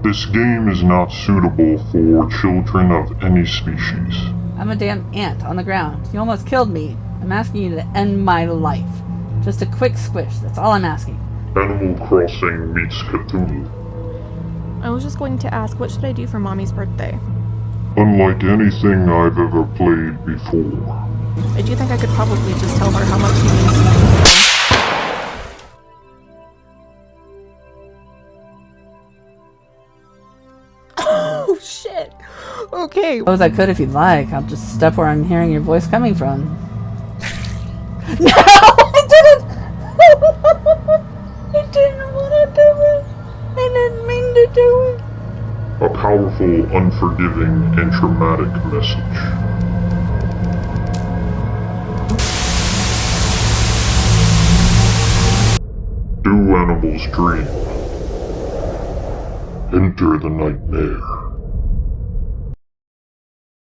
This game is not suitable for children of any species. I'm a damn ant on the ground. You almost killed me. I'm asking you to end my life. Just a quick squish, that's all I'm asking. Animal Crossing meets Cthulhu. I was just going to ask, what should I do for Mommy's birthday? Unlike anything I've ever played before. I do think I could probably just tell her how much she means to me. Oh shit! Okay. Suppose I could if you'd like. I'll just step where I'm hearing your voice coming from. No! I didn't! I didn't want to do it! I didn't mean to do it! A powerful, unforgiving, and traumatic message. Do animals dream? Enter the nightmare.